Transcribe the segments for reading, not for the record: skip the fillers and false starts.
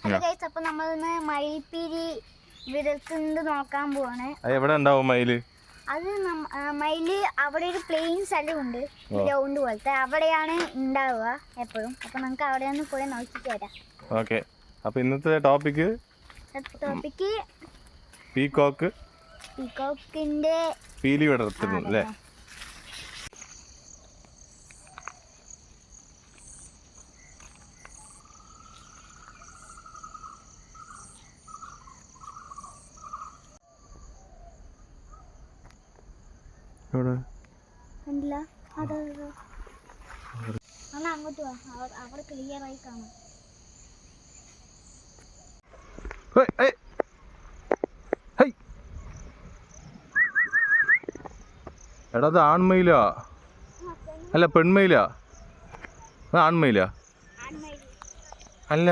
അപ്പൊ നമ്മളിന്ന് മയിൽപ്പീലി വിരൽത്തുണ്ട് നോക്കാൻ പോവാണ്. എവിടെ ഉണ്ടാവും മയില്? അത് മയില് അവിടെ ഒരു പ്ലെയിൻ സ്ഥലമുണ്ട്, ഗ്രൗണ്ട് പോലത്തെ, അവിടെയാണ് ഉണ്ടാവുക എപ്പോഴും. അപ്പൊ നമുക്ക് അവിടെ ഒന്ന് പോയി നോക്കിട്ട് വരാം. ഓക്കെ. അപ്പൊ ഇന്നത്തെ ടോപ്പിക്ക് പീകോക്കിന്റെ പീലി വിടർത്തുന്നു അല്ലേ? അങ്ങോട്ട് അവിടെ ക്ലിയർ ആയി കാണാം. എടാ അത് ആൺമയിലാ അല്ല പെൺമയിലാ? അത് ആൺമയിലാ അല്ല?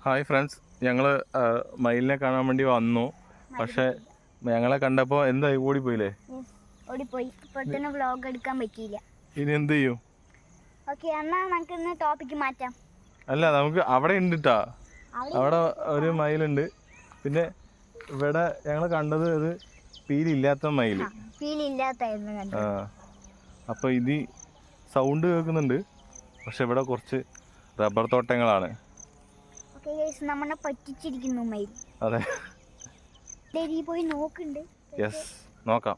ഹായ് ഫ്രണ്ട്സ്, ഞങ്ങൾ മയിലിനെ കാണാൻ വേണ്ടി വന്നു. പക്ഷെ ഞങ്ങളെ കണ്ടപ്പോൾ എന്തായി? ഓടിപ്പോയില്ലേ? ഓടിപ്പോയി. പെട്ടെന്ന് വ്ലോഗ് എടുക്കാൻ പറ്റിയില്ല. ഇനി എന്ത് ചെയ്യും? ഓക്കെ, എന്നാ നമുക്ക് ഇന്ന് ടോപ്പിക്ക് മാറ്റാം. അല്ല, നമുക്ക് അവിടെ ഉണ്ട് കേട്ടാ, അവിടെ ഒരു മയിലുണ്ട്. പിന്നെ ഇവിടെ ഞങ്ങൾ കണ്ടത് ഇത് പീലില്ലാത്ത മയിൽ. ആ, അപ്പൊ ഇത് സൗണ്ട് കേൾക്കുന്നുണ്ട്. പക്ഷെ ഇവിടെ കുറച്ച് റബ്ബർ തോട്ടങ്ങളാണ്. നമ്മളെ പറ്റിച്ചിരിക്കുന്നു മയിൽ. അതെ, പോയി നോക്കുന്നുണ്ട്. യെസ്, നോക്കാം.